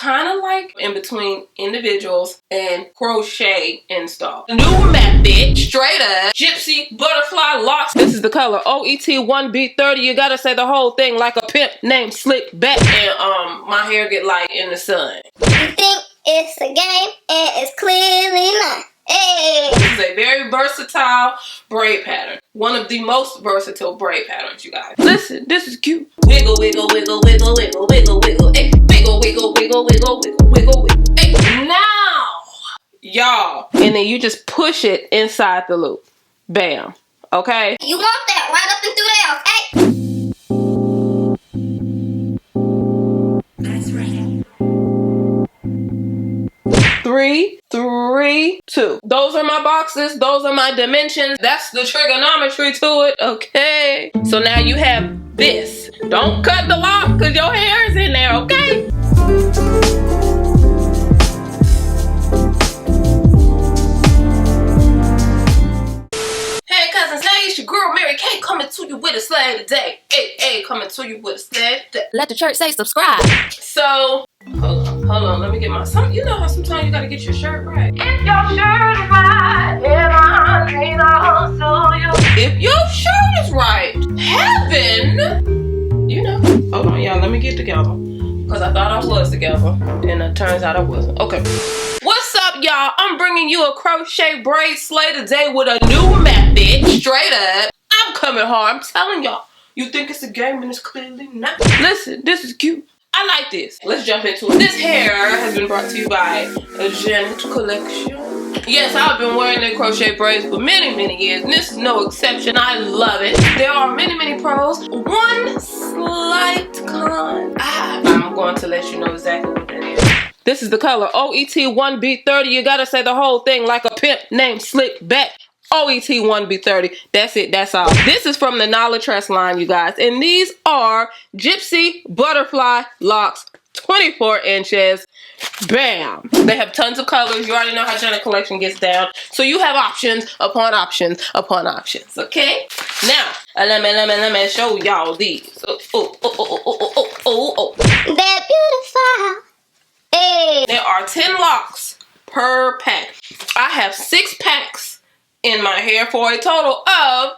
kind of like in between individuals and crochet install. New method, straight up, Gypsy butterfly locks. This is the color OET1B30. You gotta say the whole thing like a pimp named Slick Back. And my hair get light in the sun. You think it's a game and it's clearly not. Hey. This is a very versatile braid pattern. One of the most versatile braid patterns, you guys. Listen, this is cute. Wiggle, wiggle, wiggle, wiggle, wiggle, wiggle, wiggle, hey. Wiggle, wiggle, wiggle, wiggle, wiggle, wiggle, wiggle, hey. Now, y'all. And then you just push it inside the loop. Bam. Okay? You want that right up and through there, okay? That's right. 3, 3, 2. Those are my boxes. Those are my dimensions. That's the trigonometry to it. Okay. So now you have this. Don't cut the lock because your hair is in there. Okay. Hey cousins, hey, it's your girl Mary Kay coming to you with a slay today. Hey, coming to you with a slay today. Let the church say subscribe. So, hold on, let me get my, you know how sometimes you gotta get your shirt right. If your shirt is right, if your shirt is right, heaven, you know. Hold on, y'all, let me get together. Because I thought I was together, and it turns out I wasn't. Okay. What's up, y'all? I'm bringing you a crochet braid slay today with a new method. Straight up. I'm coming hard. I'm telling y'all. You think it's a game and it's clearly not. Listen, this is cute. I like this. Let's jump into it. This hair has been brought to you by a Janet collection. Yes, I've been wearing their crochet braids for many years, and this is no exception. I love it. There are many pros. One slight con. I'm going to let you know exactly what that is. This is the color OET1B30. You gotta say the whole thing like a pimp named Slick Back. OET1B30. That's it. That's all. This is from the Tress line, you guys. And these are Gypsy butterfly locks, 24 inches. Bam. They have tons of colors. You already know how Janet collection gets down. So you have options upon options upon options. Okay? Now, let me show y'all these. Oh. They're beautiful. Hey. There are 10 locks per pack. I have 6 packs in my hair for a total of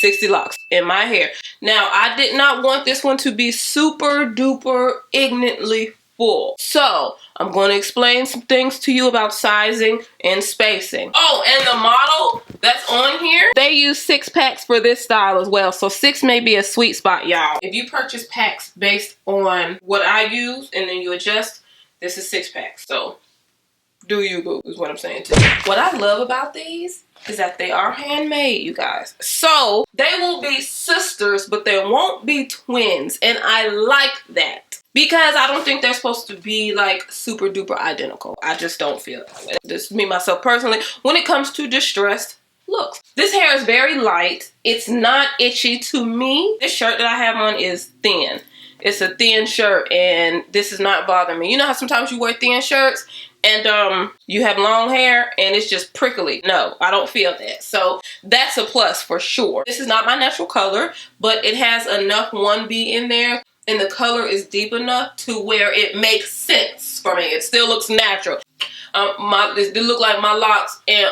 60 locks in my hair. Now, I did not want this one to be super duper ignorantly full. So, I'm going to explain some things to you about sizing and spacing. Oh, and the model that's on here, they use 6 packs for this style as well. So 6 may be a sweet spot, y'all. If you purchase packs based on what I use and then you adjust, this is 6 packs. So, do you boo is what I'm saying to you. What I love about these is that they are handmade, you guys. So they will be sisters, but they won't be twins. And I like that because I don't think they're supposed to be like super duper identical. I just don't feel that way. Just me, myself personally, when it comes to distressed looks. This hair is very light. It's not itchy to me. This shirt that I have on is thin. It's a thin shirt and this is not bothering me. You know how sometimes you wear thin shirts and you have long hair and it's just prickly? No, I don't feel that. So that's a plus for sure. This is not my natural color, but it has enough 1B in there and the color is deep enough to where it makes sense for me. It still looks natural. It look like my locks and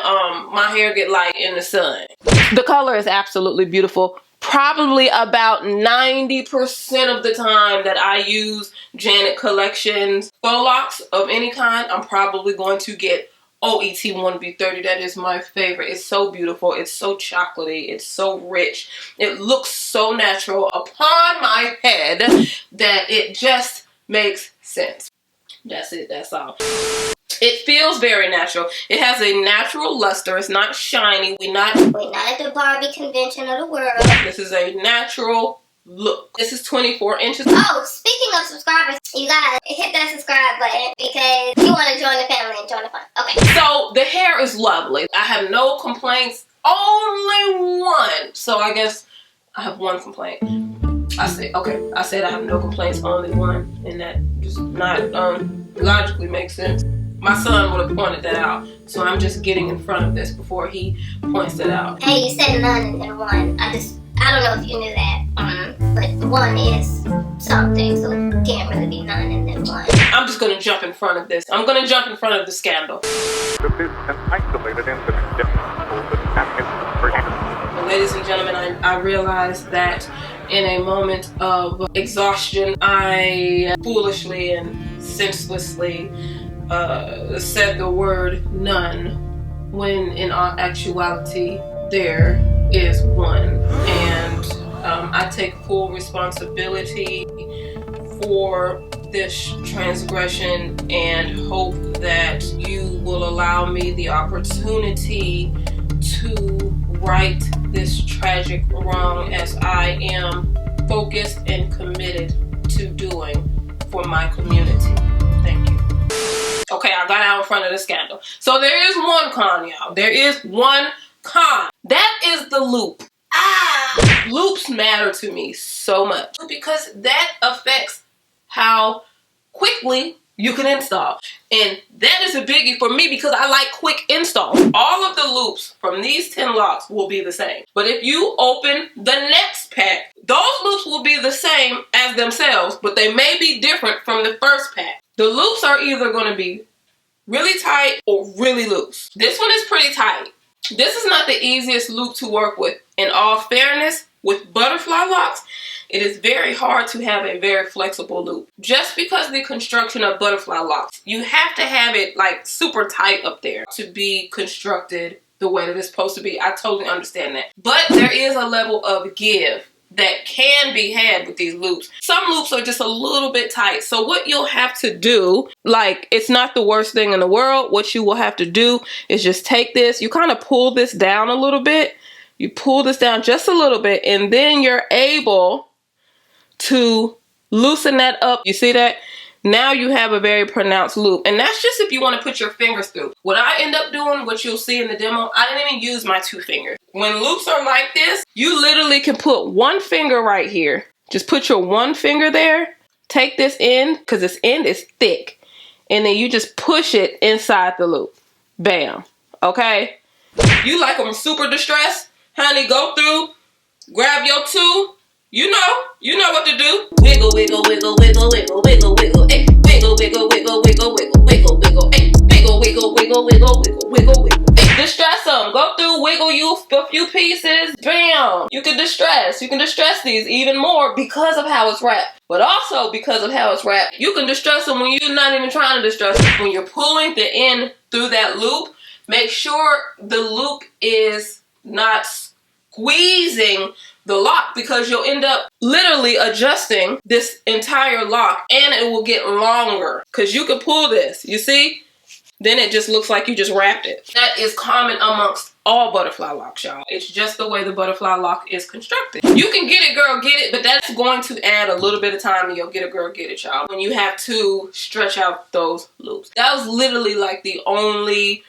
my hair get light in the sun. The color is absolutely beautiful. Probably about 90% of the time that I use Janet Collections faux locks of any kind, I'm probably going to get OET1B30. That is my favorite. It's so beautiful. It's so chocolatey. It's so rich. It looks so natural upon my head that it just makes sense. That's it. That's all. It feels very natural. It has a natural luster. It's not shiny. We're not at the Barbie convention of the world. This is a natural look. This is 24 inches. Oh, speaking of subscribers, you gotta hit that subscribe button because you want to join the family and join the fun. Okay. So the hair is lovely. I have no complaints. Only one. So I guess I have one complaint. I said I have no complaints, only one, and that just not logically makes sense. My son would have pointed that out, so I'm just getting in front of this before he points it out. Hey, you said none and then one. I don't know if you knew that. but one is something, so it can't really be none and then one. I'm just gonna jump in front of this. I'm gonna jump in front of the scandal. Ladies and gentlemen, I realized that in a moment of exhaustion, I foolishly and senselessly said the word none, when in actuality there is one. And I take full responsibility for this transgression and hope that you will allow me the opportunity to right this tragic wrong, as I am focused and committed to doing for my community. Thank you. Okay, I got out in front of the scandal. So there is one con, y'all. There is one con. That is the loop. Loops matter to me so much because that affects how quickly you can install. And that is a biggie for me because I like quick installs. All of the loops from these 10 locks will be the same. But if you open the next pack, those loops will be the same as themselves, but they may be different from the first pack. The loops are either going to be really tight or really loose. This one is pretty tight. This is not the easiest loop to work with. In all fairness, with butterfly locks, it is very hard to have a very flexible loop. Just because of the construction of butterfly locks, you have to have it like super tight up there to be constructed the way that it's supposed to be. I totally understand that. But there is a level of give that can be had with these loops. Some loops are just a little bit tight. So what you'll have to do, like, it's not the worst thing in the world. What you will have to do is just take this, you kind of pull this down a little bit. You pull this down just a little bit, and then you're able to loosen that up. You see that? Now you have a very pronounced loop. And that's just if you want to put your fingers through. What I end up doing, what you'll see in the demo, I didn't even use my 2 fingers. When loops are like this, you literally can put 1 finger right here. Just put your 1 finger there. Take this end, because this end is thick. And then you just push it inside the loop. Bam. Okay? You like them super distressed? Honey, go through, grab your 2. You know what to do. Wiggle, wiggle, wiggle, wiggle, wiggle, wiggle, wiggle, ay. Wiggle, wiggle, wiggle, wiggle, wiggle, wiggle, wiggle, ay. Wiggle, wiggle, wiggle, wiggle, wiggle, wiggle, wiggle. Distress them. Go through, wiggle you a few pieces. Bam. You can distress these even more because of how it's wrapped. But also because of how it's wrapped, you can distress them when you're not even trying to distress them. When you're pulling the end through that loop, make sure the loop is not squeezing the lock, because you'll end up literally adjusting this entire lock and it will get longer because you can pull this, you see? Then it just looks like you just wrapped it. That is common amongst all butterfly locks, y'all. It's just the way the butterfly lock is constructed. You can get it, girl, get it, but that's going to add a little bit of time to your get it, girl, get it, y'all, when you have to stretch out those loops. That was literally like the only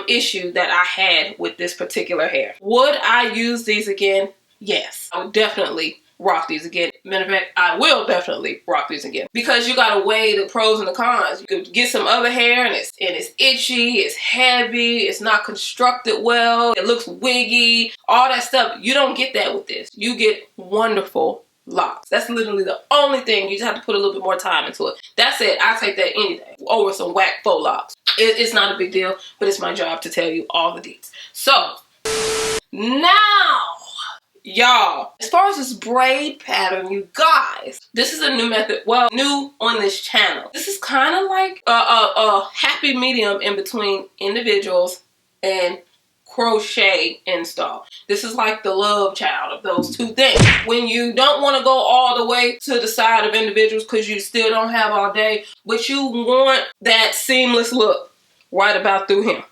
issue that I had with this particular hair. Would I use these again? Yes, I would definitely rock these again. Matter of fact, I will definitely rock these again, because you gotta weigh the pros and the cons. You could get some other hair and it's itchy, it's heavy, it's not constructed well, it looks wiggy, all that stuff. You don't get that with this. You get wonderful locks. That's literally the only thing. You just have to put a little bit more time into it. That's it. I take that any day over some whack faux locks. It's not a big deal, but it's my job to tell you all the deets. So now, y'all, as far as this braid pattern, you guys, this is a new method, well, new on this channel. This is kind of like a happy medium in between individuals and crochet install. This is like the love child of those 2 things. When you don't want to go all the way to the side of individuals because you still don't have all day, but you want that seamless look right about through him.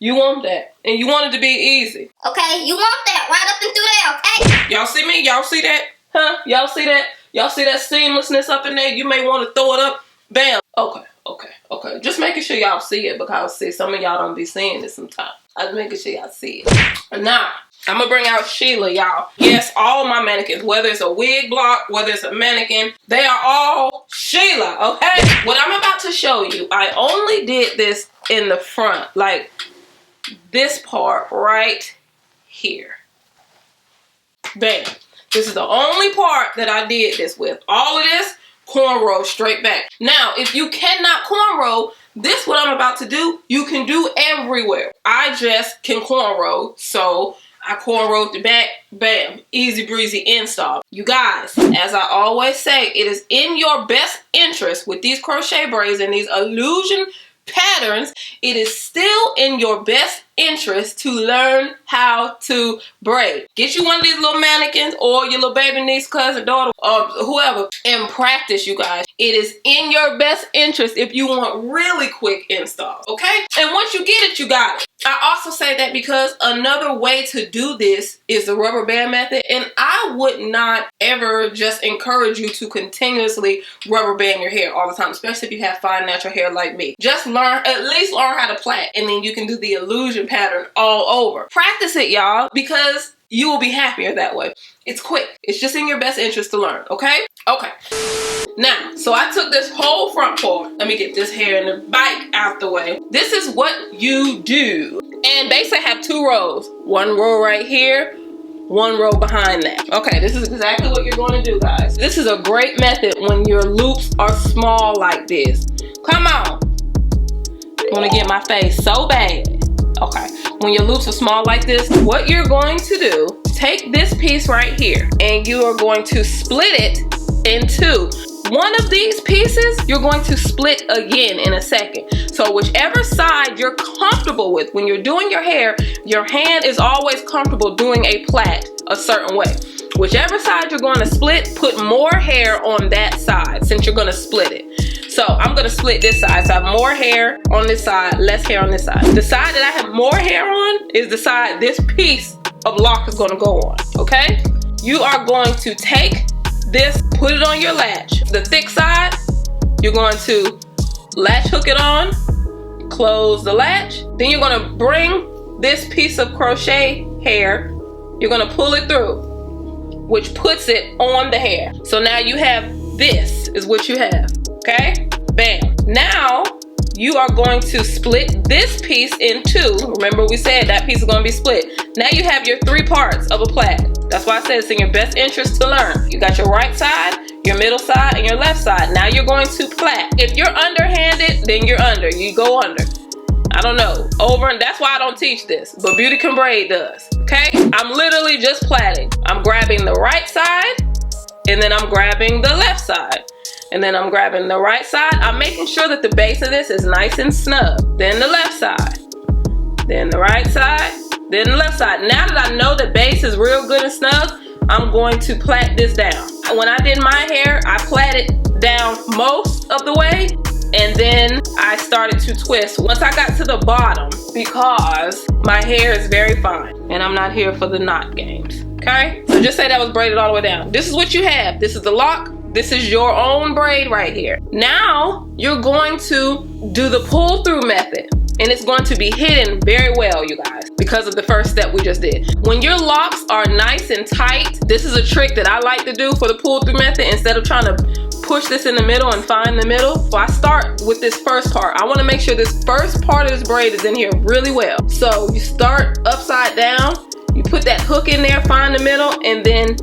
You want that, and you want it to be easy. Okay, you want that right up and through there, okay? Y'all see me? Y'all see that? Huh? Y'all see that? Y'all see that seamlessness up in there? You may want to throw it up. Bam. Okay. Just making sure y'all see it, because see, some of y'all don't be seeing it sometimes. I'm making sure y'all see it. Now, I'm gonna bring out SHIELA, y'all. Yes, all my mannequins, whether it's a wig block, whether it's a mannequin, they are all SHIELA, okay? What I'm about to show you, I only did this in the front, like this part right here. Bam. This is the only part that I did this with. All of this, cornrow straight back. Now, if you cannot cornrow, this what I'm about to do, you can do everywhere. I just can cornrow, so I cornrowed the back, bam, easy breezy install. You guys, as I always say, it is in your best interest with these crochet braids and these illusion patterns, it is still in your best interest to learn how to braid. Get you one of these little mannequins or your little baby niece, cousin, daughter, or whoever, and practice, you guys. It is in your best interest if you want really quick installs, okay? And once you get it, you got it. I also say that because another way to do this is the rubber band method, and I would not ever just encourage you to continuously rubber band your hair all the time, especially if you have fine natural hair like me. Just at least learn how to plait, and then you can do the illusion pattern all over. Practice it, y'all, because you will be happier that way. It's quick. It's just in your best interest to learn, okay? Okay. Now, so I took this whole front part. Let me get this hair and the bike out the way. This is what you do. And basically I have 2 rows. 1 row right here, 1 row behind that. Okay, this is exactly what you're going to do, guys. This is a great method when your loops are small like this. Come on. I want to get my face so bad. Okay, when your loops are small like this, what you're going to do, take this piece right here and you are going to split it in 2. One of these pieces you're going to split again in a second. So whichever side you're comfortable with when you're doing your hair, your hand is always comfortable doing a plait a certain way. Whichever side you're going to split, put more hair on that side since you're going to split it. So I'm going to split this side. So I have more hair on this side, less hair on this side. The side that I have more hair on is the side this piece of lock is going to go on, okay? You are going to take this, put it on your latch. The thick side, you're going to latch hook it on, close the latch. Then you're going to bring this piece of crochet hair, you're going to pull it through, which puts it on the hair. So now you have this is what you have, okay? Bam. Now you are going to split this piece in 2. Remember we said that piece is going to be split. Now you have your 3 parts of a plait. That's why I said it's in your best interest to learn. You got your right side, your middle side, and your left side. Now you're going to plait. If you're underhanded, then you're under. You go under. I don't know. Over, and that's why I don't teach this, but Beauty Can Braid does. Okay? I'm literally just plaiting. I'm grabbing the right side, and then I'm grabbing the left side. And then I'm grabbing the right side. I'm making sure that the base of this is nice and snug. Then the left side. Then the right side. Then the left side. Now that I know the base is real good and snug, I'm going to plait this down. When I did my hair, I plaited down most of the way, and then I started to twist once I got to the bottom because my hair is very fine and I'm not here for the knot games, okay? So just say that was braided all the way down. This is what you have. This is the lock. This is your own braid right here. Now you're going to do the pull through method, and it's going to be hidden very well, you guys, because of the first step we just did. When your locks are nice and tight, this is a trick that I like to do for the pull through method instead of trying to push this in the middle and find the middle. So I start with this first part. I want to make sure this first part of this braid is in here really well. So you start upside down, you put that hook in there, find the middle, and then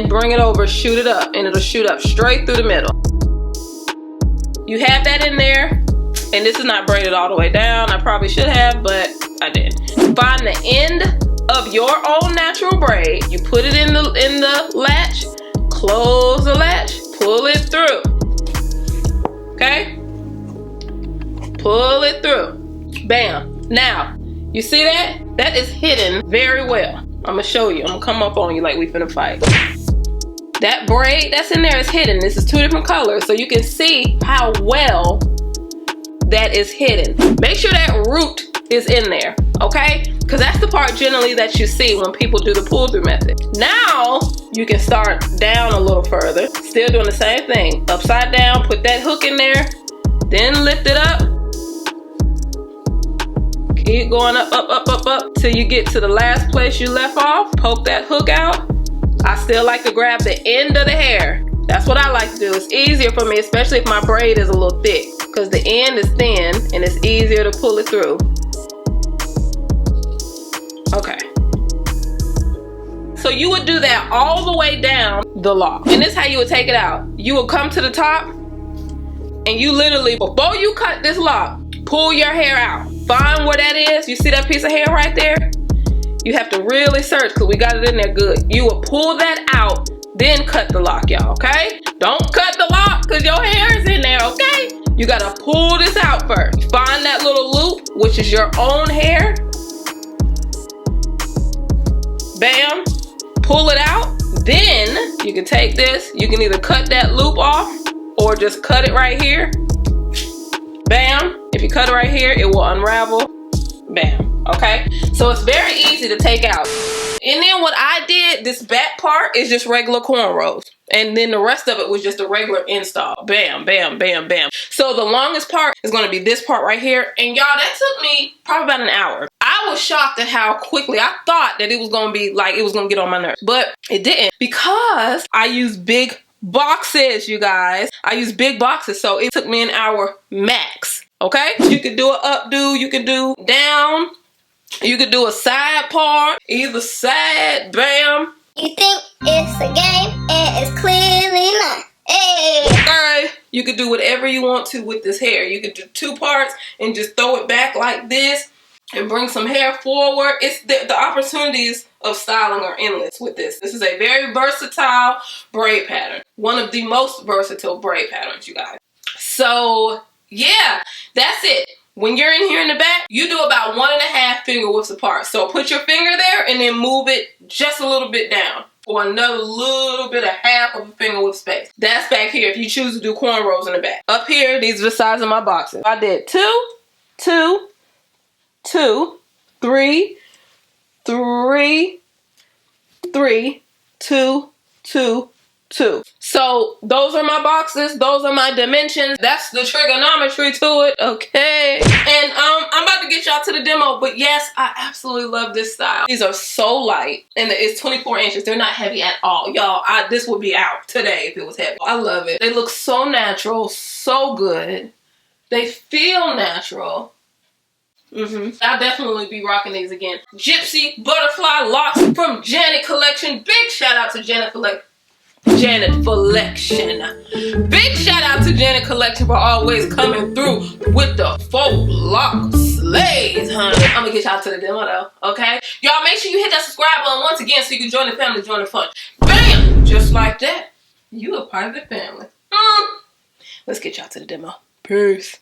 bring it over, shoot it up, and it'll shoot up straight through the middle. You have that in there, and this is not braided all the way down. I probably should have, but I didn't. Find the end of your own natural braid. You put it in the latch, close the latch, pull it through. Okay? Pull it through. Bam. Now, you see that? That is hidden very well. I'm gonna show you. I'm gonna come up on you like we finna fight. That braid that's in there is hidden. This is 2 different colors, so you can see how well that is hidden. Make sure that root is in there, okay? Because that's the part generally that you see when people do the pull through method. Now you can start down a little further, still doing the same thing. Upside down, put that hook in there, then lift it up. Keep going up, up, up, up, up till you get to the last place you left off. Poke that hook out. I still like to grab the end of the hair. That's what I like to do. It's easier for me, especially if my braid is a little thick, because the end is thin and it's easier to pull it through. Okay. So you would do that all the way down the lock. And this is how you would take it out. You would come to the top and you literally, before you cut this lock, pull your hair out. Find where that is. You see that piece of hair right there? You have to really search because we got it in there good. You will pull that out, then cut the lock, y'all, okay? Don't cut the lock because your hair is in there, okay? You gotta pull this out first. Find that little loop, which is your own hair. Bam, pull it out. Then you can take this, you can either cut that loop off or just cut it right here. Bam, if you cut it right here, it will unravel. Bam, okay? So it's very easy to take out. And then what I did, this back part is just regular cornrows. And then the rest of it was just a regular install. Bam, bam, bam, bam. So the longest part is gonna be this part right here. And y'all, that took me probably about an hour. I was shocked at how quickly, I thought that it was gonna be like, it was gonna get on my nerves. But it didn't, because I used big boxes, you guys. I used big boxes, so it took me an hour max, okay? You could do an updo, you could do down, you could do a side part, either side, bam. You think it's a game, and it's clearly not. Hey. Okay, you could do whatever you want to with this hair. You could do 2 parts and just throw it back like this and bring some hair forward. It's the opportunities of styling are endless with this. This is a very versatile braid pattern. One of the most versatile braid patterns, you guys. So yeah, that's it. When you're in here in the back, you do about 1.5 finger widths apart. So put your finger there and then move it just a little bit down for another little bit of half of a finger width space. That's back here if you choose to do cornrows in the back. Up here, these are the size of my boxes. I did 2, 2, 2, 3, 3, 3, 2, 2, 2. So those are my boxes. Those are my dimensions. That's the trigonometry to it, okay? And I'm about to get y'all to the demo, but yes, I absolutely love this style. These are so light, and it's 24 inches. They're not heavy at all. Y'all, this would be out today if it was heavy. I love it. They look so natural, so good. They feel natural. I'll definitely be rocking these again. Gypsy Butterfly Locks from Janet Collection. Big shout out to Janet Collection. Big shout out to Janet Collection for always coming through with the faux lock slays, honey. I'm gonna get y'all to the demo though, okay? Y'all make sure you hit that subscribe button once again so you can join the family, join the fun. Bam! Just like that, you are part of the family. Let's get y'all to the demo. Peace.